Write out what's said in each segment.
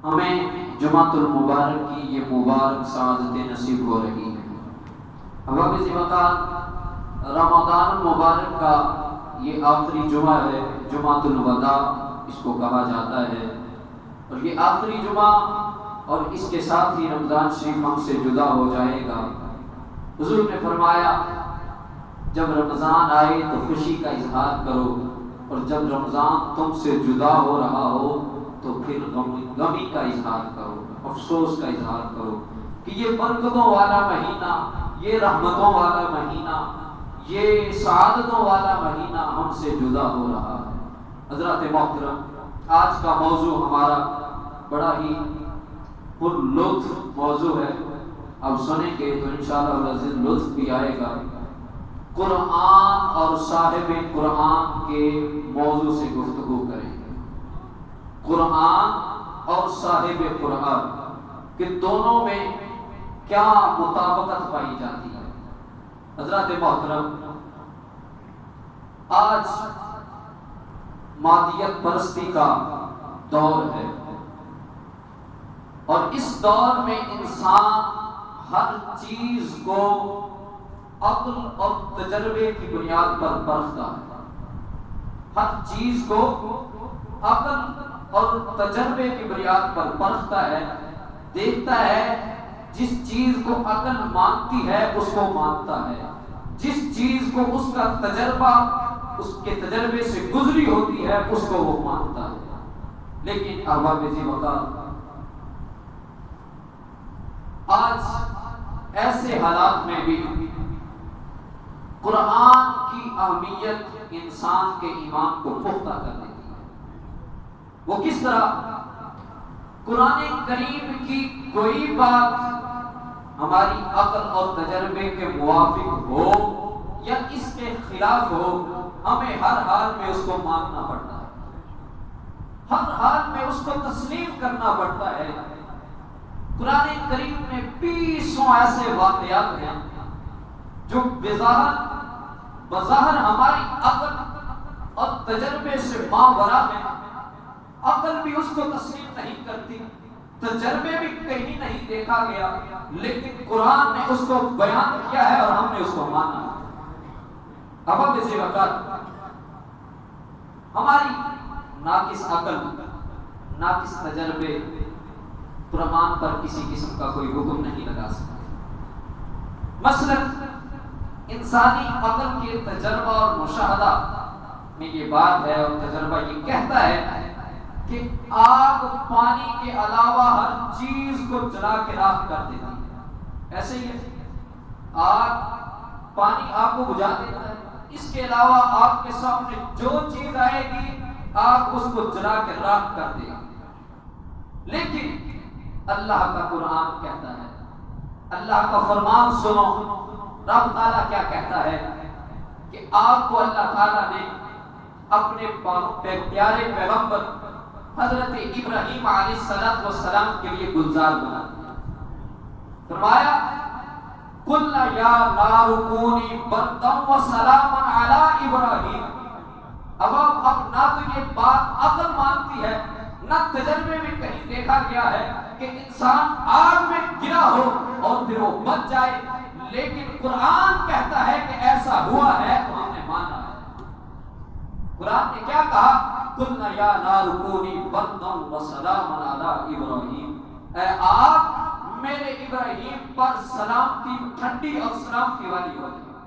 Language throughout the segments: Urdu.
ہمیں جمعۃ المبارک کی یہ مبارک سعادتیں نصیب ہو رہی ہیں۔ احباب وقار، رمضان المبارک کا یہ آخری جمعہ ہے، جمعۃ الوداع اس کو کہا جاتا ہے، اور یہ آخری جمعہ اور اس کے ساتھ ہی رمضان شریف ہم سے جدا ہو جائے گا۔ حضور نے فرمایا جب رمضان آئے تو خوشی کا اظہار کرو، اور جب رمضان تم سے جدا ہو رہا ہو تو پھر غمی کا اظہار کرو، افسوس کا اظہار کرو کہ یہ برکتوں والا مہینہ، یہ رحمتوں والا مہینہ، یہ سعادتوں والا مہینہ ہم سے جدا ہو رہا ہے۔ حضرات محترم، آج کا موضوع ہمارا بڑا ہی پر لطف موضوع ہے، اب سنیں گے تو انشاءاللہ العزیز لطف بھی آئے گا۔ قرآن اور صاحب قرآن کے موضوع سے گفتگو کریں گے۔ قرآن اور صاحب قرآن کہ دونوں میں کیا مطابقت پائی جاتی ہے۔ حضرات محترم، آج مادیت پرستی کا دور ہے، اور اس دور میں انسان ہر چیز کو عقل اور تجربے کی بنیاد پر پرکھتا ہے، ہر چیز کو عقل اور تجربے کی بنیاد پر پرکھتا ہے، دیکھتا ہے، جس چیز کو عقل مانتی ہے اس کو مانتا ہے، جس چیز کو اس کا تجربہ اس کے تجربے سے گزری ہوتی ہے اس کو وہ مانتا ہے۔ لیکن احباب وقار، آج ایسے حالات میں بھی قرآن کی اہمیت انسان کے ایمان کو پختہ کر دیتی ہے۔ وہ کس طرح؟ قرآن کریم کی کوئی بات ہماری عقل اور تجربے کے موافق ہو یا اس کے خلاف ہو، ہمیں ہر حال میں اس کو ماننا پڑتا ہے، ہر حال میں اس کو تسلیم کرنا پڑتا ہے۔ قرآن کریم میں 20 ایسے واقعات ہیں جو بظاہر ہماری عقل اور تجربے سے ماوراء ہیں، عقل بھی اس کو تسلیم نہیں کرتی، تجربے بھی کہیں نہیں دیکھا گیا، لیکن قرآن نے اس کو بیان کیا ہے اور ہم نے اس کو مانا۔ اب اسی وقت ہماری ناقص عقل، ناقص تجربے قرآن پر کسی قسم کا کوئی حکم نہیں لگا سکتے۔ مثلاً انسانی عقل کے تجربہ اور مشاہدہ میں یہ بات ہے، اور تجربہ یہ کہتا ہے کہ آگ پانی کے علاوہ ہر چیز کو جلا کے راکھ کر دیتی ہے۔ ایسے ہی آگ پانی آگ کو بجھا دیتا ہے، اس کے علاوہ آپ کے سامنے جو چیز آئے گی آگ اس کو جلا کے راکھ کر دے گی۔ لیکن اللہ کا قرآن کہتا ہے، اللہ کا فرمان سنو، رب تعالیٰ کیا کہتا ہے کہ آگ کو اللہ تعالیٰ نے اپنے پیارے پیغمبر حضرت ابراہیم علیہ السلام کے لیے گلزار بنا دیا۔ فرمایا قُلْنَا يَا نَارُ كُونِي بَرْدًا وَسَلَامًا عَلَىٰ إِبْرَاهِيمَ۔ اب نہ تو یہ بات عقل مانتی ہے، نہ تجربے میں کہیں دیکھا گیا ہے کہ انسان آگ میں گرا ہو اور پھر وہ بچ جائے، لیکن قرآن کہتا ہے کہ ایسا ہوا ہے تو ہم نے مانا ہے۔ قرآن نے کیا کہا؟ قُلْنَا يَا نَارُ كُونِي بَرْدًا وَسَلَامًا عَلَىٰ إِبْرَاهِيمَ، اے آگ میرے ابراہیم پر سلامتی، ٹھنڈی اور سلامتی والی ہو جائے۔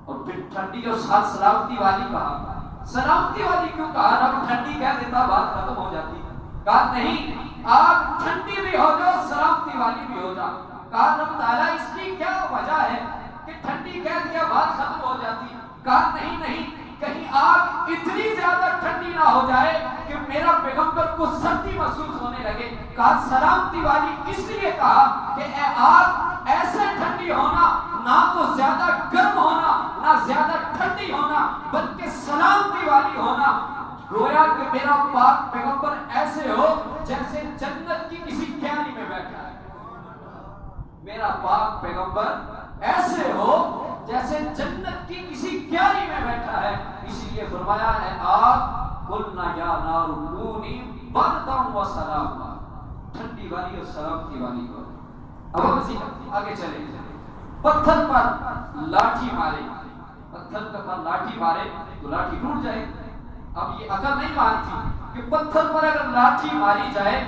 اور پھر ٹھنڈی اور ساتھ سلامتی والی کہا، سلامتی والی کیوں کہا؟ رب ٹھنڈی کہہ دیتا بات ختم ہو جاتی، کہا نہیں، آگ ٹھنڈی بھی ہو جائے سلامتی والی بھی ہو جائے۔ کہا رب تعالیٰ اس کی کیا وجہ ہے کہ ٹھنڈی کہہ دیا بات ختم ہو جاتی؟ کہا نہیں، کہیں آگ اتنی زیادہ ٹھنڈی نہ ہو جائے کہ میرا پیغمبر کو سردی محسوس ہونے لگے۔ کہا سلامتی والی اس لیے کہا کہ اے آگ ایسے ٹھنڈی ہونا، نہ تو زیادہ گرم ہونا نہ زیادہ ٹھنڈی ہونا، بلکہ سلامتی والی ہونا، گویا کہ میرا پاک پیغمبر ایسے ہو جیسے جنت کی کسی کیاری میں بیٹھا ہے۔ میرا پاک پیغمبر ایسے ہو جیسے جنت کی کسی کیاری میں بیٹھا ہے، اسی لیے فرمایا ہے آگ قُلْنَا يَا نَارُ كُونِي بَرْدًا وَسَلَامًا، ٹھنڈی والی اور سلامتی والی کو. اب ہم اسی آگے چلیں. پتھر پر لاٹھی مارے, پتھر پر لاٹھی مارے تو لاٹھی ٹوٹ جائے. اب یہ عقل نہیں مانتی کہ پتھر پر اگر لاٹھی ماری جائے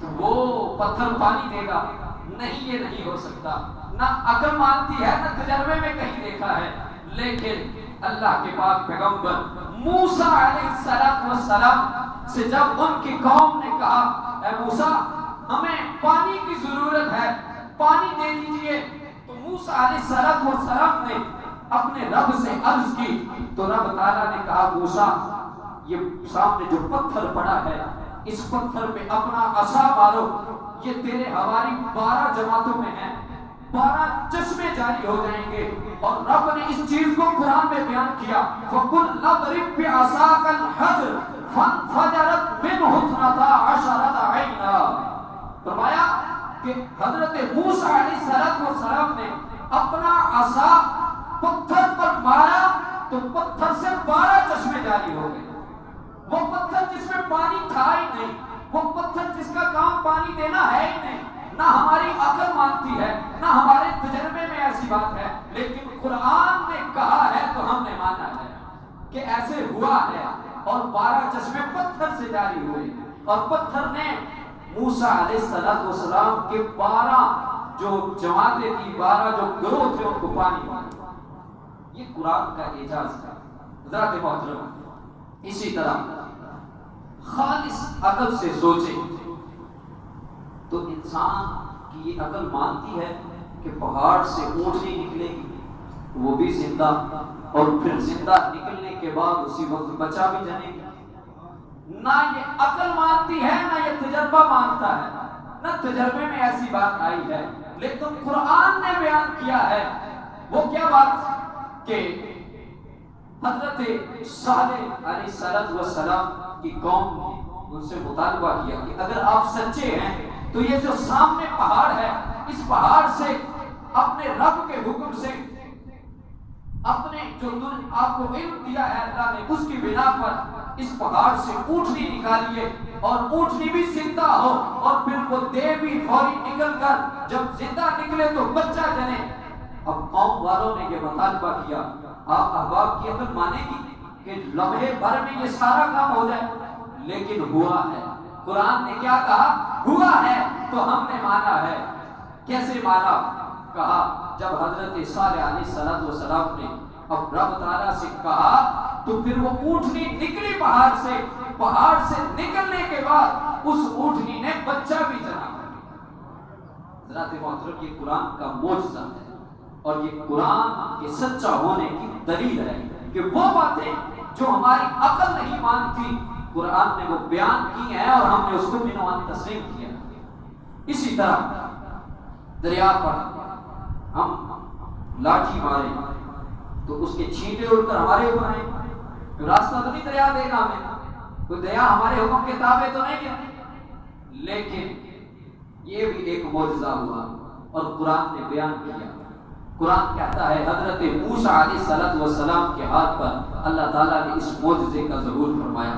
تو وہ پتھر پانی دے گا. نہیں, یہ نہیں ہو سکتا. نہ عقل مانتی ہے, نہ تجربے میں کہیں دیکھا ہے. لیکن اللہ کے پاک پیغمبر موسیٰ علیہ السلام سے جب ان کی قوم نے کہا اے موسیٰ ہمیں پانی کی ضرورت ہے, پانی دے دیجئے, تو موسیٰ علیہ السلام نے اپنے رب سے عرض کی تو رب تعالیٰ نے کہا موسیٰ یہ سامنے جو پتھر پڑا ہے اس پتھر پہ اپنا عصا مارو, یہ تیرے ہماری 12 جماعتوں میں ہیں, 12 چشمے جاری ہو جائیں گے. اور رب نے اس چیز کو قرآن میں بیان کیا فَقُلْ نَضْرِبْ بِعَصَاكَ الْحَجْرَ فَانْفَجَرَتْ مِنْهُ اثْنَتَا عَشَرَةَ عَيْنًا. فرمایا کہ حضرت موسیٰ علیہ السلام نے اپنا عصا پتھر پر مارا تو پتھر سے 12 چشمے جاری ہو گئے. وہ پتھر جس میں پانی تھا ہی نہیں, وہ پتھر جس کا کام پانی دینا ہے ہی نہیں. نہ ہماری عقل مانتی ہے, نہ ہمارے تجربے میں ایسی بات ہے, لیکن قرآن نے کہا ہے تو ہم نے مانا ہے کہ ایسے ہوا ہے. اور 12 چشمے پتھر سے جاری ہوئے, اور پتھر نے موسیٰ علیہ السلام کے 12 جو جماعتیں تھی, 12 جو گروہ تھے ان کو پانی مارا. یہ قرآن کا اعجاز ہے حضرات محترم. اسی طرح خالص عقل سے سوچے تو انسان کی یہ عقل مانتی ہے کہ پہاڑ سے اونٹنی نکلے گی, وہ بھی زندہ, اور پھر زندہ نکلنے کے بعد اسی وقت بچا بھی جانے گی. نہ یہ عقل مانتی ہے, نہ یہ تجربہ مانتا ہے, نہ تجربے میں ایسی بات آئی ہے. لیکن قرآن نے بیان کیا ہے وہ کیا بات کہ حضرت صالح علیہ السلام کی قوم نے ان سے مطالبہ کیا کہ اگر آپ سچے ہیں تو یہ جو سامنے پہاڑ ہے اس پہاڑ سے اپنے رب کے حکم سے اپنے جو آپ کو علم دیا ہے اللہ نے اس کی بنا پر اس پہاڑ سے اونٹنی نکالیے, اور اونٹنی بھی زندہ ہو, اور پھر وہ دے بھی فوری نکل کر جب زندہ نکلے تو بچہ جنے. اب قوم والوں نے یہ مطالبہ کیا, آپ احباب کی عقل مانے گی کہ لمحے بھر میں یہ سارا کام ہو جائے؟ لیکن ہوا ہے. قرآن نے کیا کہا؟ ہوا ہے تو ہم نے مانا ہے. کیسے مانا؟ کہا جب حضرت صالح علیہ السلام نے اب رب تعالیٰ سے کہا تو پھر وہ اونٹنی نکلی پہاڑ سے نکلنے کے بعد اس اونٹنی نے بچہ بھی جنا. حضرات محترم یہ قرآن کا معجزہ ہے, اور یہ قرآن کے سچا ہونے کی دلیل ہے کہ وہ باتیں جو ہماری عقل نہیں مانتی قرآن نے وہ بیان کی ہیں, اور ہم نے اس کو بنوان تسلیم کیا. اسی طرح دریا پر ہم لاٹھی مارے تو اس کے چھینٹے اڑ کر ہمارے اوپر آئیں, راستہ تو نہیں دریا دے گا ہمیں, کوئی دریا ہمارے حکم کے تابع تو نہیں ہے. لیکن یہ بھی ایک معجزہ ہوا اور قرآن نے بیان کیا. قرآن کہتا ہے حضرت موسیٰ علیہ السلام کے ہاتھ پر اللہ تعالیٰ نے اس معجزے کا ظہور فرمایا,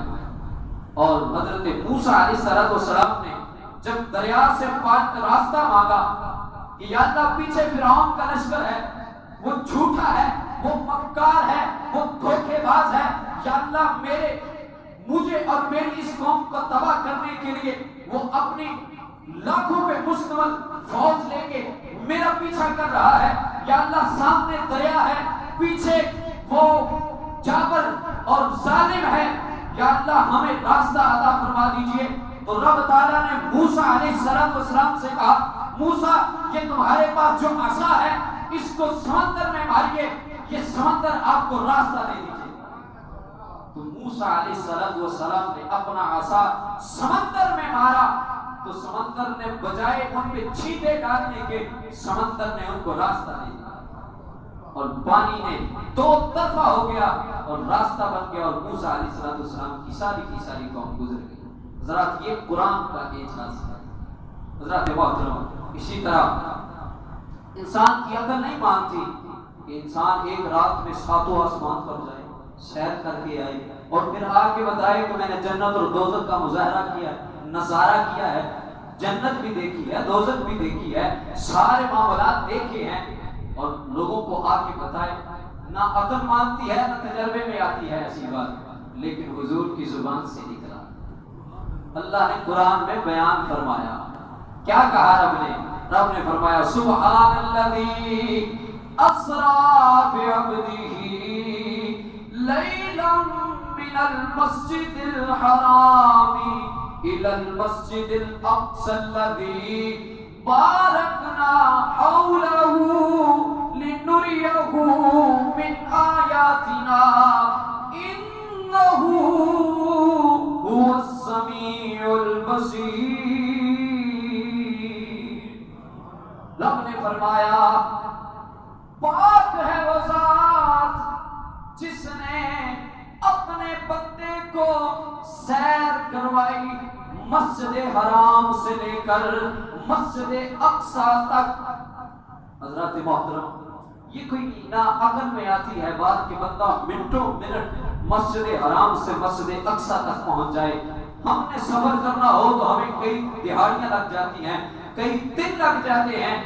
اور حضرت موسیٰ علیہ السلام نے جب دریا سے راستہ مانگا کہ یا اللہ پیچھے فرعون کا لشکر ہے, وہ جھوٹا ہے, وہ مکار ہے, وہ دھوکے باز ہے, یا اللہ مجھے اور میری اس قوم کو تباہ کرنے کے لیے وہ اپنی لاکھوں پہ مشتمل فوج لے کے میرا پیچھا کر رہا ہے, یا اللہ سامنے دریا ہے, پیچھے وہ جابر اور ظالم ہے, یا اللہ ہمیں راستہ عطا فرما دیجئے. تو رب تعالیٰ نے موسیٰ علیہ السلام سے کہا موسیٰ یہ تمہارے پاس جو عصا ہے اس کو سمندر میں ماریے, یہ سمندر آپ کو راستہ دے دیجئے. تو موسیٰ علیہ السلام نے اپنا عصا سمندر میں مارا تو سمندر نے بجائے ان پہ چھینٹے ڈالنے کے سمندر نے ان کو راستہ دے دیا, اور پانی نے 2 طرفہ ہو گیا اور راستہ بن گیا, اور موسیٰ علیہ السلام کی ساری قوم گزر گئی. حضرات یہ قرآن کا اعجاز ہے. حضرات محترم اسی طرح انسان کی عقل نہیں مانتی کہ انسان ایک رات میں 7 آسمان پر جائے, سیر کر کے آئے اور پھر آ کے بتائے کہ میں نے جنت اور دوزخ کا مظاہرہ کیا ہے, نظارہ کیا ہے. جنت بھی دیکھی ہے، دوزخ بھی دیکھی ہے، سارے معاملات دیکھے ہیں، اور لوگوں کو آ کے بتائے، نہ عقل مانتی ہے نہ تجربے میں آتی ہے ایسی بات، لیکن حضور کی زبان سے نکلا۔ اللہ نے قرآن میں بیان فرمایا، کیا کہا رب نے فرمایا سبحان الذی اسرا بعبدہ لیلا من المسجد الحرام الی المسجد الاقصی الذی بارکنا حولہ لنریہ من آیاتنا انہ هو السمیع البصیر۔ رب نے فرمایا پاک ہے وہ ذات جس نے اپنے بندے کو سیر کروائی مسجد حرام سے لے کر مسجد اقصی تک۔ حضرات محترم، یہ کوئی نہ عقل میں آتی ہے بات کہ بندہ منٹوں منٹ مسجد حرام سے مسجد اقصی تک پہنچ جائے۔ ہم نے سفر کرنا ہو تو ہمیں کئی دہاڑیاں لگ جاتی ہیں، کئی دن لگ جاتے ہیں،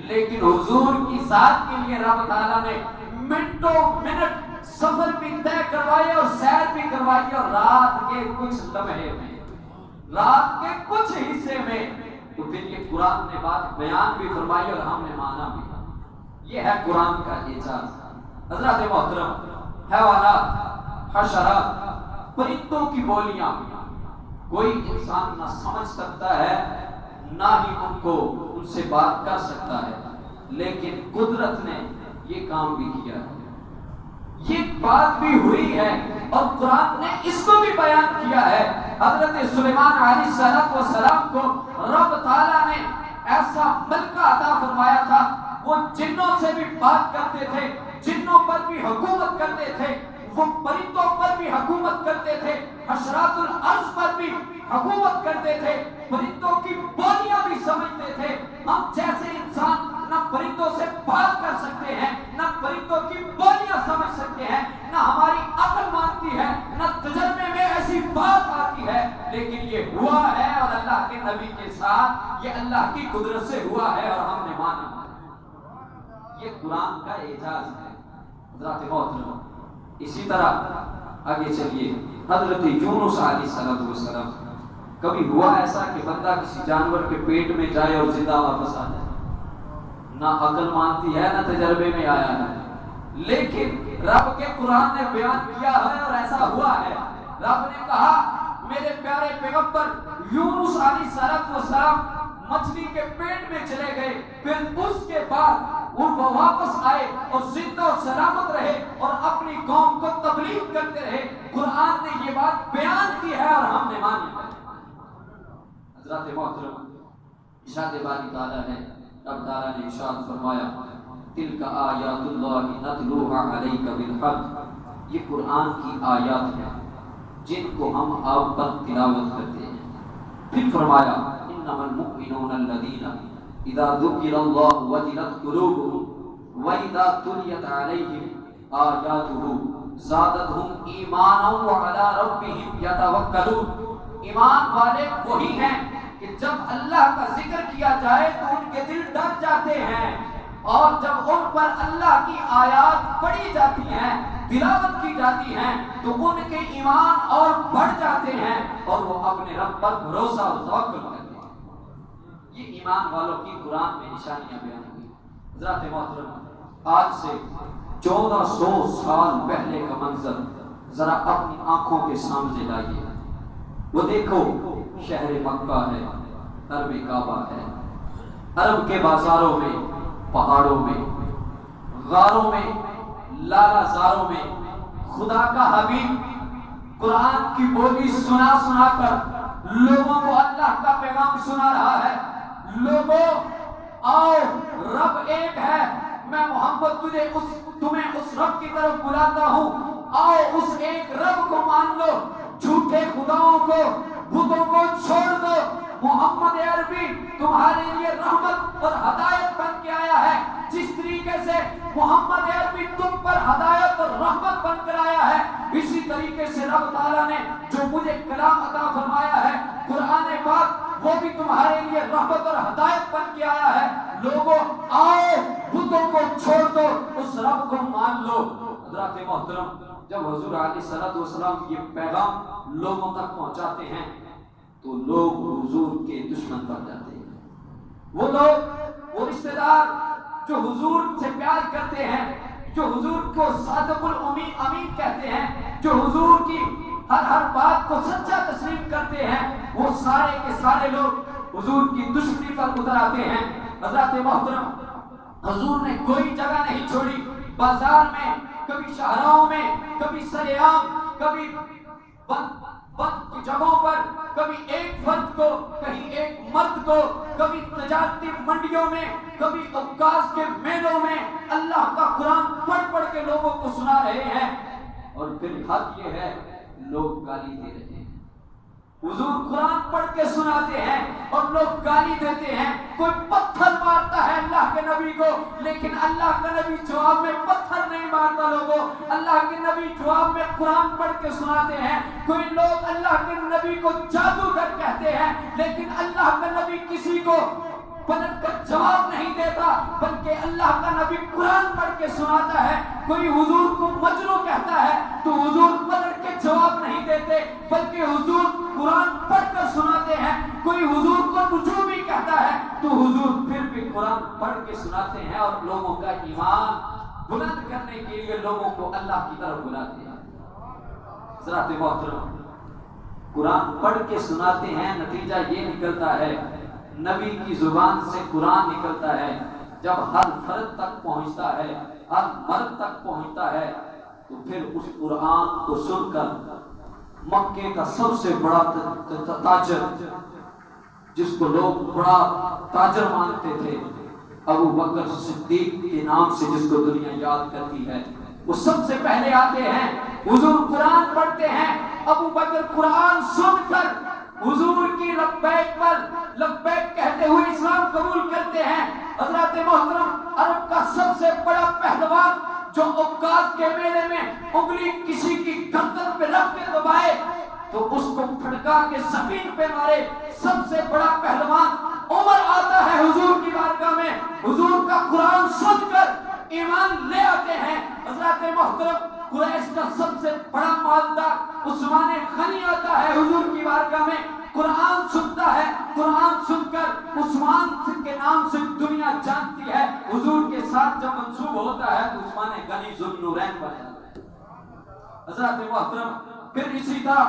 لیکن حضور کی ذات کے لیے رب تعالیٰ نے منٹوں منٹ سفر بھی طے کروائے اور سیر بھی کروائی، اور رات کے کچھ لمحے میں، رات کے کچھ حصے میں، تو پھر یہ قرآن نے بات بیان بھی فرمائی اور ہم نے مانا بھی۔ یہ ہے قرآن کا اعجاز۔ حضرات محترم، حیوانات، حشرات، پرندوں کی بولیاں کوئی انسان نہ سمجھ سکتا ہے، نہ ہی ان سے بات کر سکتا ہے، لیکن قدرت نے یہ کام بھی کیا ہے، یہ بات بھی ہوئی ہے، اور قرآن نے اس کو بھی بیان کیا ہے۔ حضرت سلیمان علیہ السلام کو رب تعالیٰ نے ایسا ملکہ عطا فرمایا تھا، وہ جنوں سے بھی بات کرتے تھے، جنوں پر بھی حکومت کرتے تھے، وہ پرندوں پر بھی حکومت کرتے تھے، حشرات الارض پر بھی حکومت کرتے تھے، پرندوں کی بولیاں بھی سمجھتے تھے۔ ہم جیسے انسان نہ پرندوں سے بات کر سکتے ہیں، نہ پرندوں کی بولیاں سمجھ سکتے ہیں، نہ ہماری عقل مانتی ہے، نہ تجربے میں ایسی بات آتی ہے، لیکن یہ ہوا ہے، اور اللہ کے نبی کے ساتھ یہ اللہ کی قدرت سے ہوا ہے اور ہم نے مانا۔ یہ قرآن کا اعجاز ہے حضرات محترم۔ اسی طرح آگے چلیے، حضرت یونس علیہ السلام، کبھی ہوا ایسا کہ بندہ کسی جانور کے پیٹ میں جائے اور زندہ واپس آ جائے؟ نہ عقل مانتی ہے نہ تجربے میں آیا ہے، لیکن رب کے قرآن نے بیان کیا ہے اور ایسا ہوا ہے۔ رب نے کہا میرے پیارے پیغمبر یونس علیہ السلام مچھلی کے پیٹ میں چلے گئے، پھر اس کے بعد وہ واپس آئے اور زندہ اور سلامت رہے اور اپنی قوم کو تبلیغ کرتے رہے۔ قرآن نے یہ بات بیان کی ہے اور ہم نے مانی ہے۔ حضرات محترم، ارشاد باری تعالیٰ ہے، رب تعالیٰ نے ارشاد فرمایا تلک آیات اللہ نتلوہا علیک بالحق، یہ قرآن کی آیات ہیں جن کو ہم آپ پر تلاوت کرتے ہیں۔ پھر فرمایا انما المؤمنون الذین اذا ذکر اللہ وجلت قلوبهم واذا تلیت علیہم آیاتہ زادتہم ایمانا وعلی ربہم یتوکلون۔ ایمان والے وہی ہیں کہ جب اللہ کا ذکر کیا جائے تو ان کے دل ڈر جاتے ہیں، اور جب ان پر اللہ کی آیات پڑھی جاتی ہیں، تلاوت کی جاتی ہیں، تو ان کے ایمان اور بڑھ جاتے ہیں اور وہ اپنے رب پر بھروسہ اور توکل کرتے ہیں۔ یہ ایمان والوں کی قرآن میں نشانیاں بیان ہوئی۔ حضرات محترم، آج سے 1400 سال پہلے کا منظر ذرا اپنی آنکھوں کے سامنے لائیے۔ وہ دیکھو شہر مکہ ہے، حرم کعبہ ہے، عرب کے بازاروں میں، پہاڑوں میں، غاروں میں، لالا زاروں میں خدا کا حبیب قرآن کی بولی سنا سنا کر لوگوں کو اللہ کا پیغام سنا رہا ہے۔ لوگوں آؤ، رب ایک ہے، میں محمد تمہیں اس رب کی طرف بلاتا ہوں، آؤ اس ایک رب کو مان لو، جھوٹے خداؤں کو، بتوں کو چھوڑ دو۔ محمد عربی تمہارے لیے رحمت اور ہدایت بن کے آیا ہے۔ جس طریقے سے محمد عربی تم پر ہدایت اور رحمت بن کر آیا ہے، اسی طریقے سے رب تعالیٰ نے جو مجھے کلام عطا فرمایا ہے، قرآن پاک، وہ بھی تمہارے لیے رحمت اور ہدایت بن کے آیا ہے. لوگوں آؤ بتوں کو چھوڑ دو, اس رب کو مان لو. حضرات محترم, جب حضور علیہ الصلوۃ والسلام یہ پیغام لوگوں تک پہنچاتے ہیں تو لوگ حضور کے دشمن بن جاتے ہیں. وہ لوگ, وہ رشتہ دار جو حضور سے پیار کرتے ہیں, جو حضور کو صادق الامین کہتے ہیں, جو حضور کی ہر بات کو سچا تسلیم کرتے ہیں, وہ سارے کے سارے لوگ حضور کی دشمنی پر اتر آتے ہیں. حضرات محترم, حضور نے کوئی جگہ نہیں چھوڑی. بازار میں, کبھی شاہراہوں میں, کبھی سریعام, کبھی بند جگہوں پر, کبھی ایک فرد کو, کہیں ایک مرد کو, کبھی تجارتی منڈیوں میں, کبھی عکاس کے میلوں میں اللہ کا قرآن پڑھ پڑھ کے لوگوں کو سنا رہے ہیں. اور پھر حد یہ ہے لوگ گالی دے رہے ہیں. حضور قرآن پڑھ کے سناتے ہیں اور لوگ گالی دیتے ہیں. کوئی پتھر مارتا ہے اللہ کے نبی کو, لیکن اللہ کا نبی جواب میں پتھر نہیں مارتا. لوگوں, اللہ کے نبی جواب میں قرآن پڑھ کے سناتے ہیں. کوئی لوگ اللہ کے نبی کو جادوگر کہتے ہیں, لیکن اللہ کا نبی کسی کو پلٹ کر جواب نہیں دیتا, بلکہ اللہ کا نبی قرآن پڑھ کے سناتا ہے. کوئی حضور کو مجنون کہتا ہے تو حضور پلٹ کے جواب نہیں دیتے, بلکہ حضور قرآن پڑھ کر سناتے ہیں. کوئی حضور کو نجومی کہتا ہے تو حضور پھر بھی قرآن پڑھ کے سناتے ہیں اور لوگوں کا ایمان بلند کرنے کے لیے لوگوں کو اللہ کی طرف بلاتے ہیں. حضرات محترم, قرآن پڑھ کے سناتے ہیں, نتیجہ یہ نکلتا ہے نبی کی زبان سے قرآن نکلتا ہے. جب ہر فرد تک پہنچتا ہے, ہر مرد تک پہنچتا ہے, تو پھر اس قرآن کو سن کر مکے کا سب سے بڑا تاجر, جس کو لوگ بڑا تاجر مانتے تھے, ابو بکر صدیق کے نام سے جس کو دنیا یاد کرتی ہے, وہ سب سے پہلے آتے ہیں. حضور قرآن پڑھتے ہیں, ابو بکر قرآن سن کر حضور کی لبیک پر لبیک کہتے ہوئے اسلام قبول کرتے ہیں. حضرات محترم, عرب کا سب سے بڑا پہلوان جو عکاس کے میلے میں انگلی کسی کی گردن پہ رکھ کے دبائے تو اس کو پھٹکا کے زمین پہ مارے, سب سے بڑا پہلوان عمر آتا ہے حضور کی بارگاہ میں, حضور کا قرآن سن کر ایمان لے آتے ہیں. حضرات محترم, قریش کا سب سے بڑا مالدار عثمان غنی آتا ہے حضور کی بارگاہ میں, قرآن سنتا ہے. قرآن سن کر عثمان کے نام سے دنیا جانتی ہے. حضور کے ساتھ جب منسوب ہوتا ہے تو عثمان غنی ذو النورین بن جاتا ہے. حضرات محترم, پھر اسی طرح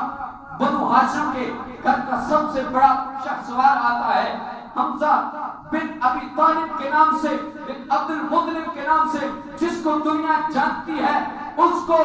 بنو ہاشم کے گھر کا سب سے بڑا شخصوار آتا ہے, حمزہ بن ابی طالب کے نام سے, بن عبد المطلب کے نام سے, جس کو دنیا جانتی ہے. اس کو